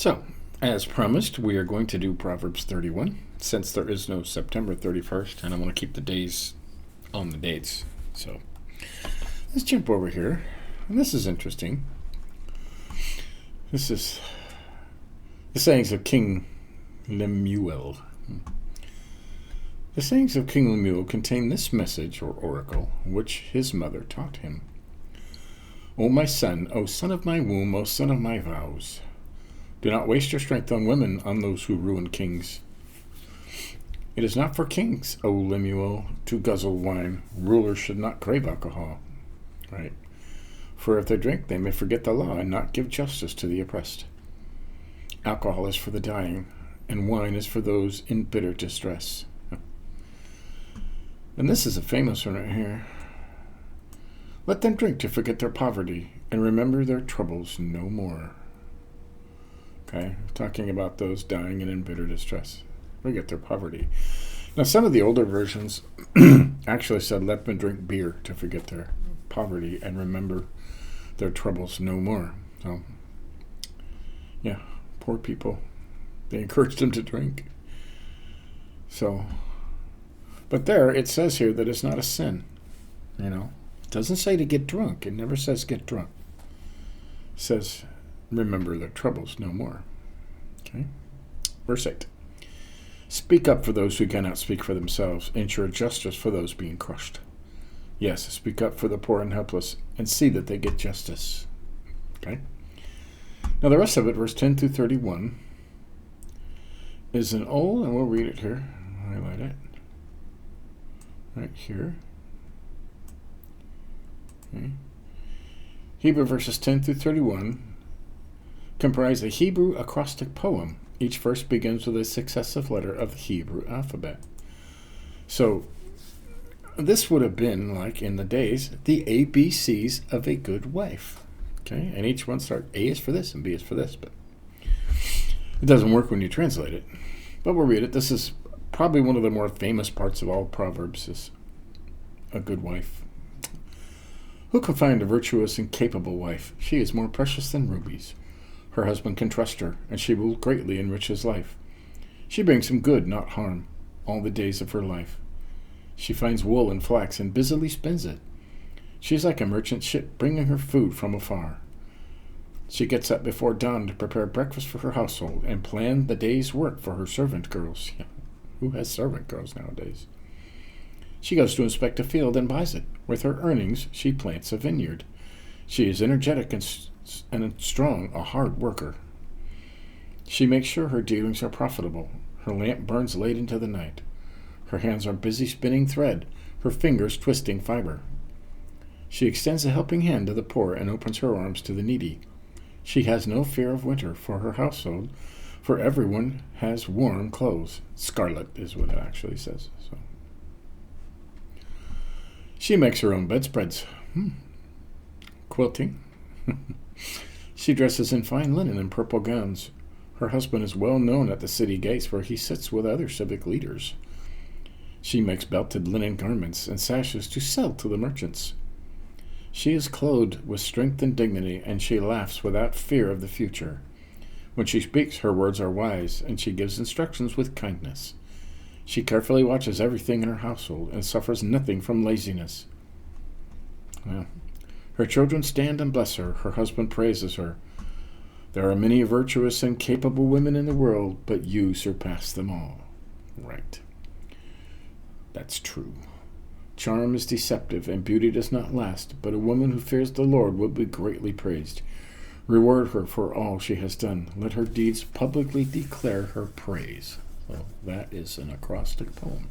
So, as promised, we are going to do Proverbs 31, since there is no September 31st, and I want to keep the days on the dates. So, let's jump over here. And this is interesting. This is the sayings of King Lemuel. The sayings of King Lemuel contain this message or oracle, which his mother taught him. O my son, O son of my womb, O son of my vows, do not waste your strength on women, on those who ruin kings. It is not for kings, O Lemuel, to guzzle wine. Rulers should not crave alcohol. Right? For if they drink, they may forget the law and not give justice to the oppressed. Alcohol is for the dying, and wine is for those in bitter distress. And this is a famous one right here. Let them drink to forget their poverty, and remember their troubles no more. Okay, talking about those dying and in bitter distress. Forget their poverty. Now, some of the older versions actually said, let them drink beer to forget their poverty and remember their troubles no more. So, yeah, poor people. They encouraged them to drink. So, but there, it says here that it's not a sin. You know, it doesn't say to get drunk. It never says get drunk. It says, remember their troubles no more. Okay. Verse 8. Speak up for those who cannot speak for themselves. Ensure justice for those being crushed. Yes, speak up for the poor and helpless, and see that they get justice. Okay. Now the rest of it, verse 10 through 31, is an old, and we'll read it here. Highlight it. Right here. Okay. Hebrew verses 10 through 31 comprise a Hebrew acrostic poem. Each verse begins with a successive letter of the Hebrew alphabet. So, this would have been, like in the days, the ABCs of a good wife. Okay? And each one starts, A is for this and B is for this. But it doesn't work when you translate it. But we'll read it. This is probably one of the more famous parts of all Proverbs, is a good wife. Who can find a virtuous and capable wife? She is more precious than rubies. Her husband can trust her, and she will greatly enrich his life. She brings him good, not harm, all the days of her life. She finds wool and flax and busily spins it. She is like a merchant ship bringing her food from afar. She gets up before dawn to prepare breakfast for her household and plan the day's work for her servant girls. Yeah. Who has servant girls nowadays? She goes to inspect a field and buys it. With her earnings, she plants a vineyard. She is energetic and strong, a hard worker. She makes sure her dealings are profitable. Her lamp burns late into the night. Her hands are busy spinning thread, her fingers twisting fiber. She extends a helping hand to the poor and opens her arms to the needy. She has no fear of winter for her household, for everyone has warm clothes. Scarlet is what it actually says. So, she makes her own bedspreads. Quilting. She dresses in fine linen and purple gowns. Her husband is well known at the city gates, where he sits with other civic leaders. She makes belted linen garments and sashes to sell to the merchants. She is clothed with strength and dignity, and she laughs without fear of the future. When she speaks, her words are wise, and she gives instructions with kindness. She carefully watches everything in her household and suffers nothing from laziness. Well, her children stand and bless her. Her husband praises her. There are many virtuous and capable women in the world, but you surpass them all. Right. That's true. Charm is deceptive, and beauty does not last, but a woman who fears the Lord will be greatly praised. Reward her for all she has done. Let her deeds publicly declare her praise. So that is an acrostic poem.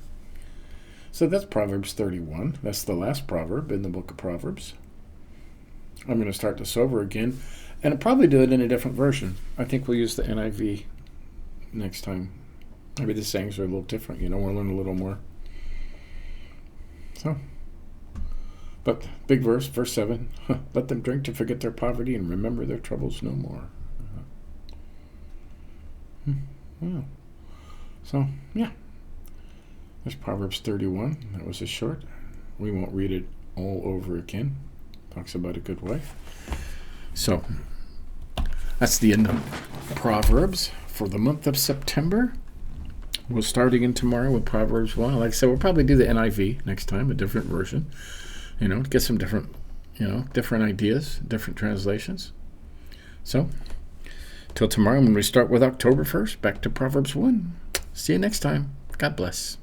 So that's Proverbs 31. That's the last proverb in the book of Proverbs. I'm going to start this over again, and I'll probably do it in a different version. I think we'll use the NIV next time. Maybe the sayings are a little different, we'll learn a little more. So, but big verse, verse 7. Let them drink to forget their poverty and remember their troubles no more. Well, so, yeah. There's Proverbs 31. That was a short. We won't read it all over again. Talks about a good wife. So, that's the end of Proverbs for the month of September. We'll start again tomorrow with Proverbs 1. Like I said, we'll probably do the NIV next time, a different version. Get some different ideas, different translations. So, till tomorrow when we start with October 1st, back to Proverbs 1. See you next time. God bless.